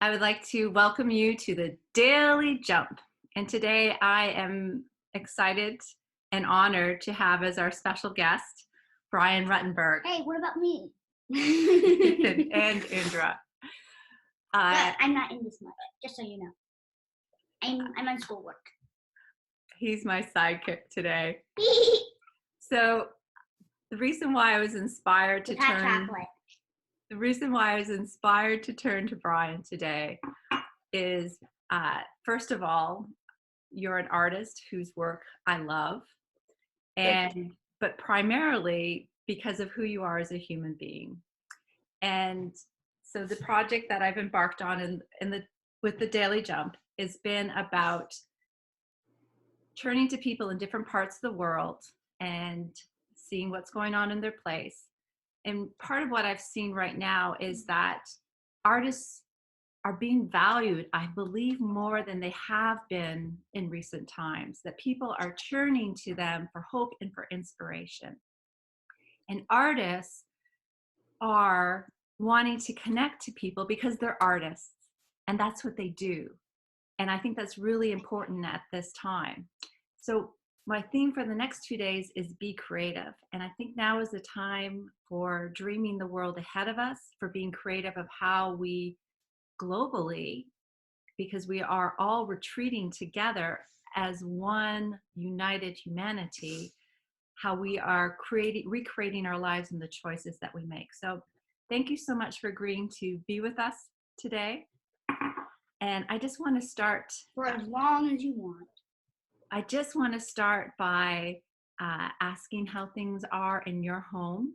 I would like to welcome you to the Daily Jump. And today I am excited and honored to have as our special guest, Brian Rutenberg. Hey, what about me? and Indra. But I'm not in this much, just so you know. I'm on schoolwork. He's my sidekick today. So the reason why I was inspired to turn to Brian today is, first of all, you're an artist whose work I love, but primarily because of who you are as a human being. And so the project that I've embarked on with the Daily Jump has been about turning to people in different parts of the world and seeing what's going on in their place. And part of what I've seen right now is that artists are being valued, I believe, more than they have been in recent times, that people are turning to them for hope and for inspiration. And artists are wanting to connect to people because they're artists, and that's what they do. And I think that's really important at this time. So my theme for the next 2 days is be creative. And I think now is the time for dreaming the world ahead of us, for being creative of how we globally, because we are all retreating together as one united humanity, how we are recreating our lives and the choices that we make. So thank you so much for agreeing to be with us today. And I just want to start for as long as you want. I just want to start by asking how things are in your home.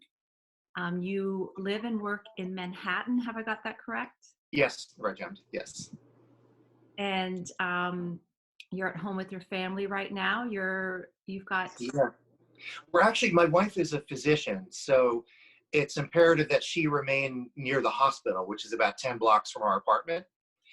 You live and work in Manhattan. Have I got that correct? Yes, right, Jen. Yes. And you're at home with your family right now. You've got. Yeah. We're actually, my wife is a physician, so it's imperative that she remain near the hospital, which is about 10 blocks from our apartment.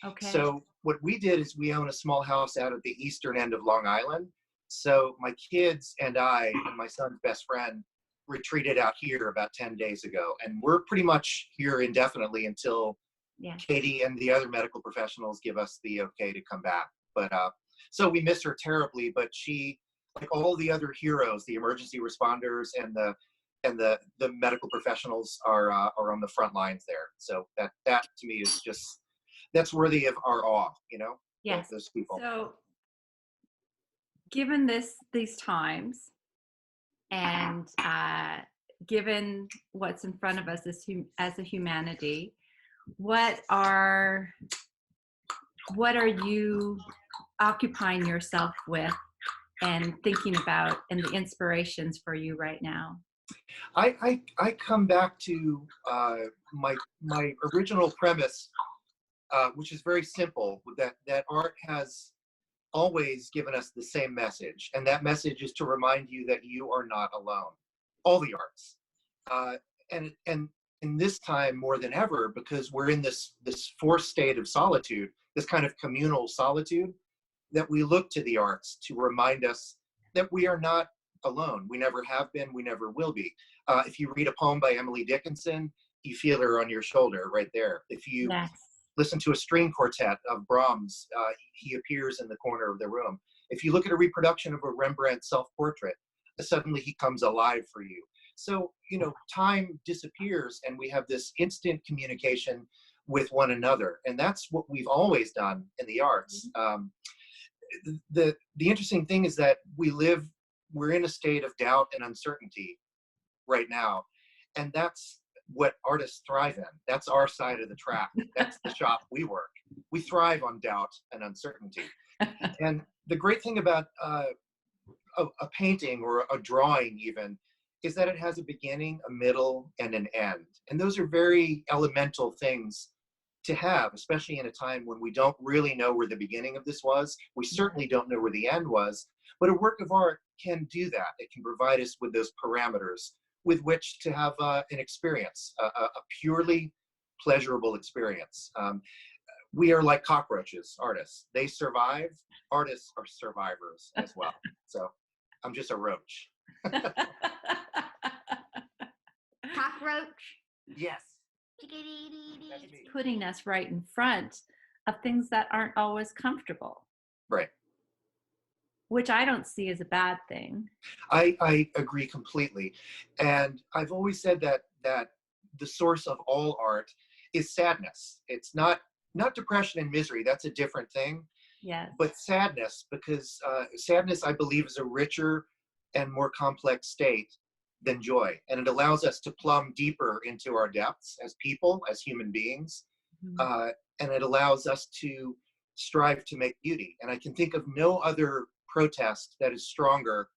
Okay. So what we did is we own a small house out at the eastern end of Long Island. So my kids and I and my son's best friend retreated out here about 10 days ago. And we're pretty much here indefinitely until Katie and the other medical professionals give us the okay to come back. But so we miss her terribly, but she, like all the other heroes, the emergency responders and the medical professionals are on the front lines there. So that to me is just, that's worthy of our awe, you know? Yes. Those people. So given these times and given what's in front of us as a humanity, what are you occupying yourself with and thinking about, and the inspirations for you right now? I come back to my original premise, which is very simple, that art has always given us the same message, and that message is to remind you that you are not alone. All the arts, and in this time more than ever, because we're in this forced state of solitude, this kind of communal solitude, that we look to the arts to remind us that we are not alone. We never have been, we never will be. If you read a poem by Emily Dickinson, you feel her on your shoulder right there. If you listen to a string quartet of Brahms, he appears in the corner of the room. If you look at a reproduction of a Rembrandt self-portrait, suddenly he comes alive for you. So, you know, time disappears and we have this instant communication with one another. And that's what we've always done in the arts. The interesting thing is that we're in a state of doubt and uncertainty right now. And that's what artists thrive in. That's our side of the track. That's the shop we work. We thrive on doubt and uncertainty. And the great thing about a painting or a drawing even is that it has a beginning, a middle, and an end. And those are very elemental things to have, especially in a time when we don't really know where the beginning of this was. We certainly don't know where the end was, but a work of art can do that. It can provide us with those parameters with which to have an experience, a purely pleasurable experience. We are like cockroaches, artists. They survive. Artists are survivors as well. So I'm just a roach. Cockroach? Yes. It's putting us right in front of things that aren't always comfortable, Right. which I don't see as a bad thing. I agree completely. And I've always said that the source of all art is sadness. It's not depression and misery. That's a different thing. Yes. But sadness, because sadness, I believe, is a richer and more complex state than joy. And it allows us to plumb deeper into our depths as people, as human beings. Mhm. And it allows us to strive to make beauty. And I can think of no other protest that is stronger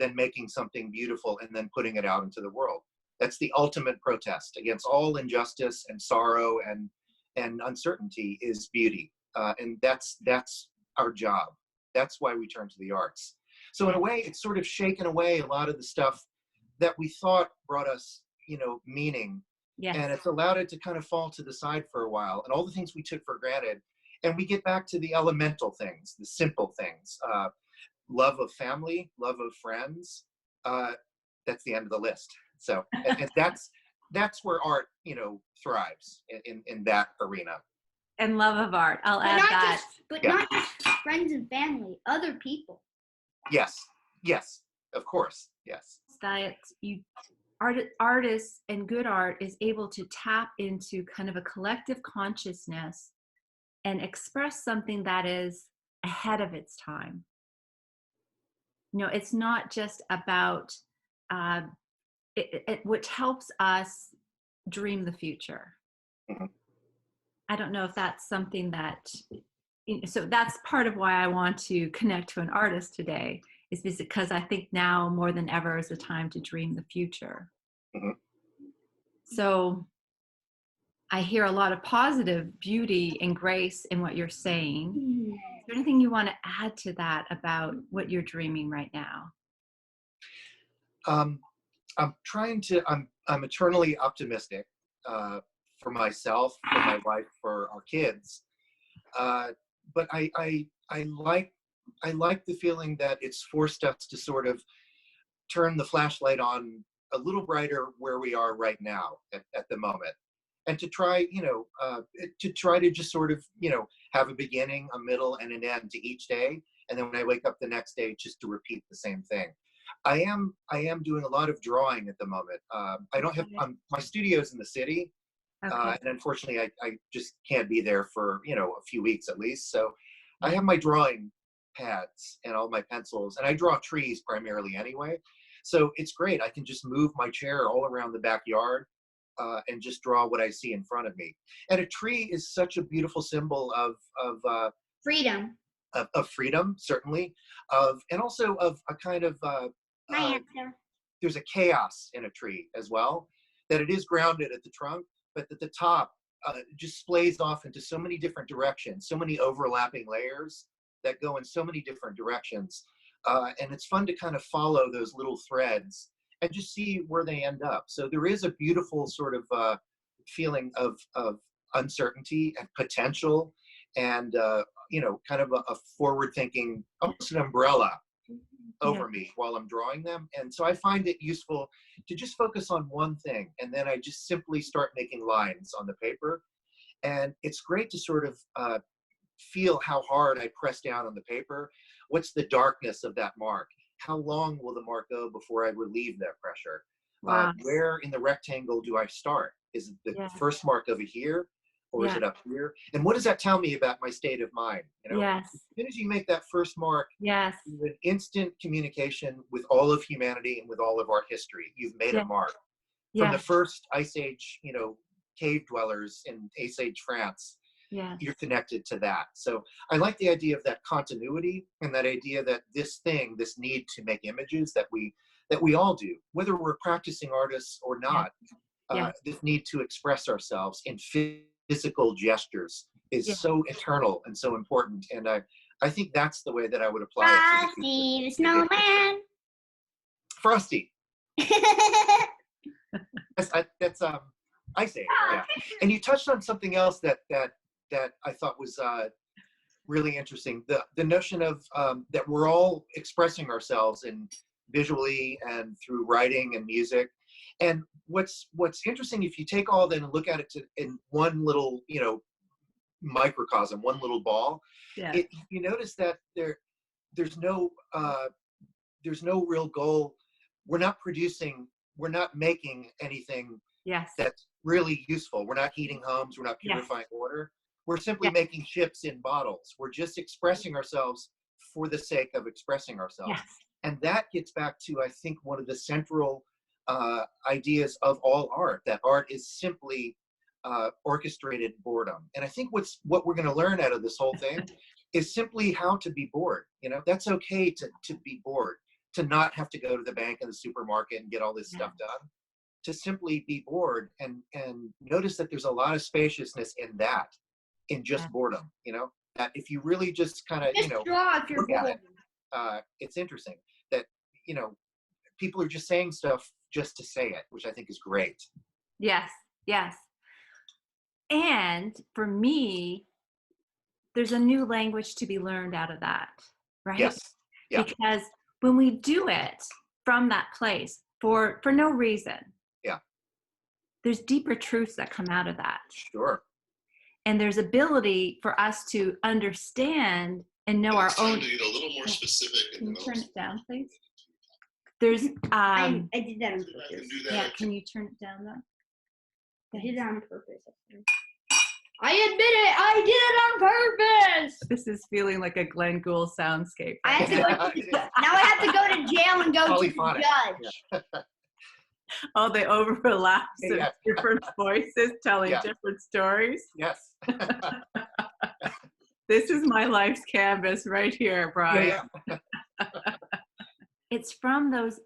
than making something beautiful and then putting it out into the world. That's the ultimate protest against all injustice and sorrow and uncertainty is beauty. And that's our job. That's why we turn to the arts. So in a way, it's sort of shaken away a lot of the stuff that we thought brought us, meaning. Yes. And it's allowed it to kind of fall to the side for a while. And all the things we took for granted. And we get back to the elemental things, the simple things. Love of family, love of friends. That's the end of the list. So, and that's where art, thrives in that arena. And love of art. I'll But add not that. not just friends and family, other people. Yes, of course, yes. That artists and good art is able to tap into kind of a collective consciousness and express something that is ahead of its time. It's not just about which helps us dream the future. Mhm. I don't know if that's something that, so that's part of why I want to connect to an artist today, is because I think now more than ever is the time to dream the future. Mhm. So I hear a lot of positive beauty and grace in what you're saying. Is there anything you want to add to that about what you're dreaming right now? I'm eternally optimistic for myself, for my wife, for our kids. But I like the feeling that it's forced us to sort of turn the flashlight on a little brighter where we are right now at the moment, and to try, to just sort of, have a beginning, a middle, and an end to each day, and then when I wake up the next day, just to repeat the same thing. I am doing a lot of drawing at the moment. I don't have my studio's in the city, Okay. and unfortunately, I just can't be there for a few weeks at least. So I have my drawing pads and all my pencils, and I draw trees primarily anyway. So it's great. I can just move my chair all around the backyard and just draw what I see in front of me. And a tree is such a beautiful symbol Freedom. of freedom, certainly, and also of a kind of My answer. there's a chaos in a tree as well, that it is grounded at the trunk, but that the top just splays off into so many different directions, so many overlapping layers that go in so many different directions. And it's fun to kind of follow those little threads and just see where they end up. So there is a beautiful sort of feeling of uncertainty and potential, and kind of a forward-thinking, almost an umbrella over me while I'm drawing them. And so I find it useful to just focus on one thing, and then I just simply start making lines on the paper. And it's great to sort of feel how hard I press down on the paper. What's the darkness of that mark? How long will the mark go before I relieve that pressure? Wow. Where in the rectangle do I start? Is it the first mark over here, or is it up here? And what does that tell me about my state of mind? Yes. As soon as you make that first mark, Yes. you have instant communication with all of humanity and with all of our history. You've made a mark. From the first Ice Age, cave dwellers in Ice Age France, you're connected to that. So I like the idea of that continuity, and that idea that this need to make images that we all do, whether we're practicing artists or not, this need to express ourselves in physical gestures is so eternal and so important. And I think that's the way that I would apply it. Frosty the Snowman. Frosty. That's Ice Age. Yeah. And you touched on something else that I thought was really interesting. The notion of that we're all expressing ourselves in visually and through writing and music. And what's interesting, if you take all that and look at it in one little microcosm, one little ball. Yeah. You notice that there's no real goal. We're not making anything Yes. that's really useful. We're not heating homes. We're not purifying water. We're simply making ships in bottles. We're just expressing ourselves for the sake of expressing ourselves. Yes. And that gets back to, I think, one of the central ideas of all art, that art is simply orchestrated boredom. And I think what we're going to learn out of this whole thing is simply how to be bored. That's okay to be bored, to not have to go to the bank and the supermarket and get all this stuff done, to simply be bored and notice that there's a lot of spaciousness in just boredom. That if you really just kind of, draw if you're look at bored. it, it's interesting that, people are just saying stuff just to say it, which I think is great. Yes. Yes. And for me, there's a new language to be learned out of that, right? Yes. Yeah. Because when we do it from that place for no reason, there's deeper truths that come out of that. Sure. And there's ability for us to understand and know our own. To get a little more specific. Can you turn it down, please? There's I did that on I purpose. can do that. yeah. Can you turn it down though? I did it on purpose. I admit it. I did it on purpose. This is feeling like a Glenn Gould soundscape. I have to go now I have to go to jail and go to the Polyphonic. judge. Oh, they overlap of Yeah. different voices telling different stories. Yes. This is my life's canvas right here, Brian. Yeah. It's from those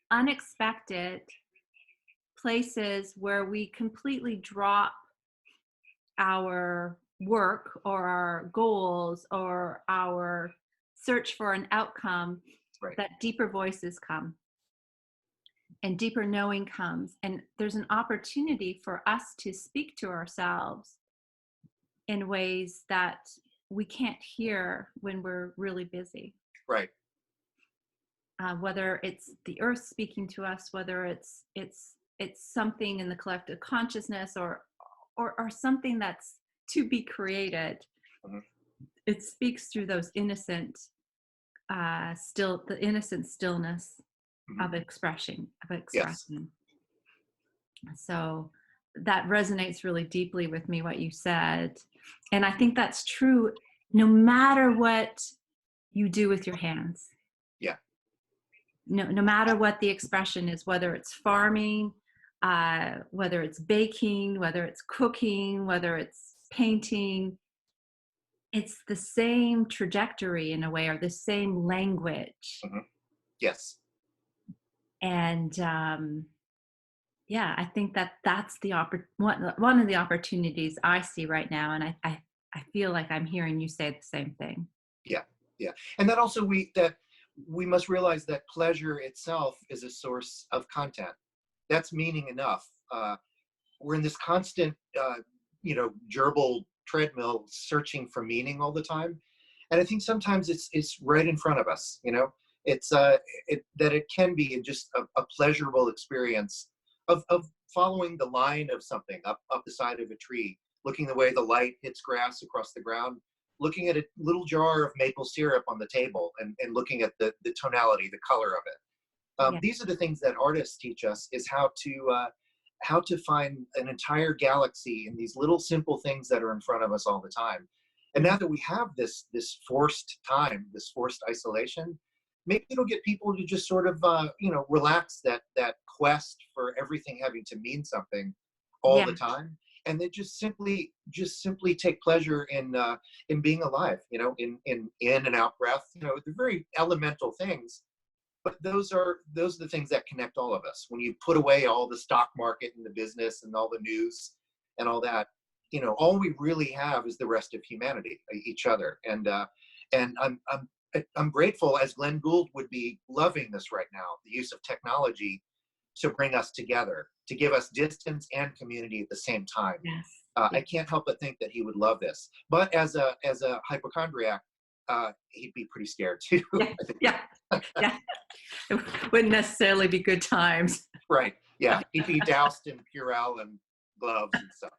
unexpected places where we completely drop our work or our goals or our search for an outcome, that deeper voices come and deeper knowing comes. And there's an opportunity for us to speak to ourselves in ways that we can't hear when we're really busy. Right. Whether it's the earth speaking to us, whether it's something in the collective consciousness or something that's to be created. Mm-hmm. It speaks through those innocent, the innocent stillness of expression. Yes. So that resonates really deeply with me, what you said. And I think that's true no matter what you do with your hands. Yeah. No matter what the expression is, whether it's farming, whether it's baking, whether it's cooking, whether it's painting, it's the same trajectory in a way, or the same language. Mm-hmm. Yes. And I think that's the one of the opportunities I see right now, and I feel like I'm hearing you say the same thing. Yeah, and that also we must realize that pleasure itself is a source of content. That's meaning enough. We're in this constant, gerbil treadmill searching for meaning all the time, and I think sometimes it's right in front of us. It's that it can be just a pleasurable experience of following the line of something up the side of a tree, looking the way the light hits grass across the ground, looking at a little jar of maple syrup on the table, and looking at the tonality, the color of it. These are the things that artists teach us, is how to find an entire galaxy in these little simple things that are in front of us all the time. And now that we have this forced time, this forced isolation, maybe it'll get people to just sort of relax that quest for everything having to mean something all the time, and then just simply take pleasure in being alive, in and out breath, the very elemental things. But those are the things that connect all of us. When you put away all the stock market and the business and all the news and all that, all we really have is the rest of humanity, each other. And I'm grateful, as Glenn Gould would be loving this right now, the use of technology to bring us together, to give us distance and community at the same time. Yes. I can't help but think that he would love this. But as a hypochondriac, he'd be pretty scared too. Yeah. It wouldn't necessarily be good times. Right. Yeah. He'd be doused in Purell and gloves and stuff.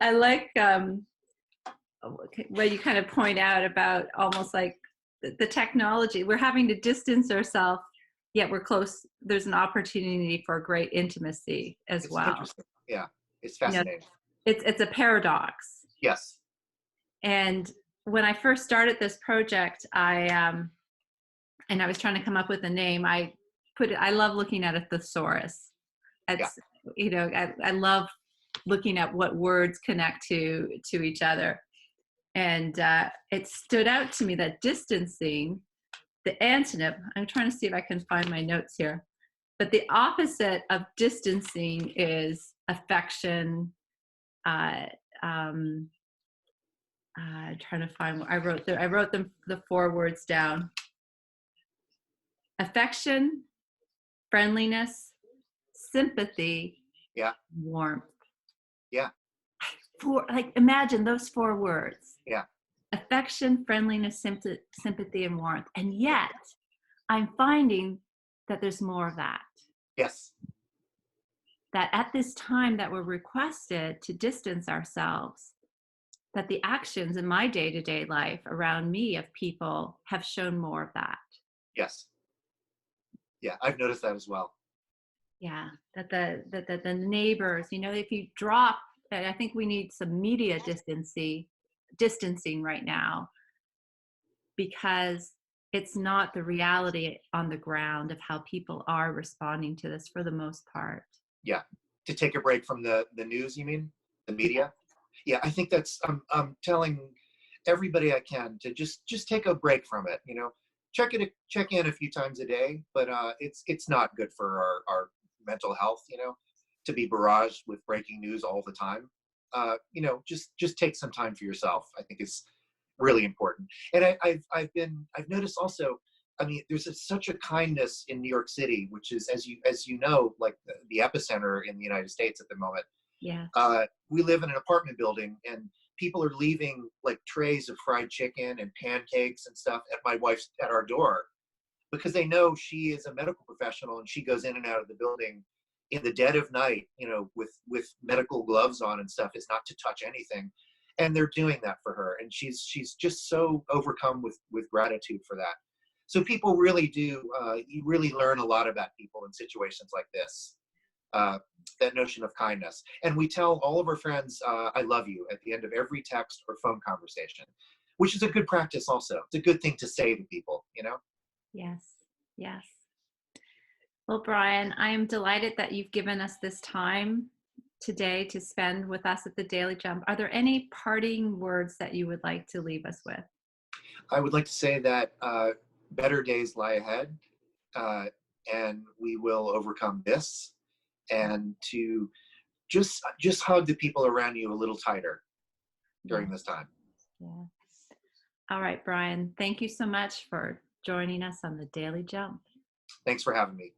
I like what you kind of point out about almost like the technology. We're having to distance ourselves, yet we're close. There's an opportunity for great intimacy as It's well. interesting. Yeah, it's You know, fascinating. it's a paradox. Yes. And when I first started this project, and I was trying to come up with a name. I love looking at a thesaurus. Yeah. It's, I love looking at what words connect to each other. And it stood out to me that distancing, the antonym, I'm trying to see if I can find my notes here, but the opposite of distancing is affection. Trying to find, I wrote them, the 4 words down. Affection, friendliness, sympathy, Yeah. warmth. Yeah. Imagine those 4 words. Yeah. Affection, friendliness, sympathy, and warmth. And yet, I'm finding that there's more of that. Yes. That at this time that we're requested to distance ourselves, that the actions in my day-to-day life around me of people have shown more of that. Yes. Yeah, I've noticed that as well. Yeah, that the neighbors, if you drop, I think we need some media distancing right now, because it's not the reality on the ground of how people are responding to this for the most part. Yeah, to take a break from the news, you mean? The media? Yeah, I think that's, I'm telling everybody I can to just take a break from it, check in a few times a day, but it's not good for our mental health, to be barraged with breaking news all the time. Just take some time for yourself. I think it's really important. And I've noticed also, I mean, there's such a kindness in New York City, which is, as you know, like the epicenter in the United States at the moment. Yeah. We live in an apartment building, and people are leaving like trays of fried chicken and pancakes and stuff at our door, because they know she is a medical professional and she goes in and out of the building in the dead of night, with medical gloves on and stuff, is not to touch anything. And they're doing that for her. And she's just so overcome with gratitude for that. So people really do, you really learn a lot about people in situations like this. That notion of kindness. And we tell all of our friends, I love you, at the end of every text or phone conversation, which is a good practice also. It's a good thing to say to people, Yes. Yes. Well, Brian, I am delighted that you've given us this time today to spend with us at the Daily Jump. Are there any parting words that you would like to leave us with? I would like to say that better days lie ahead, and we will overcome this, and to just hug the people around you a little tighter during this time. Yeah. All right, Brian, thank you so much for joining us on the Daily Jump. Thanks for having me.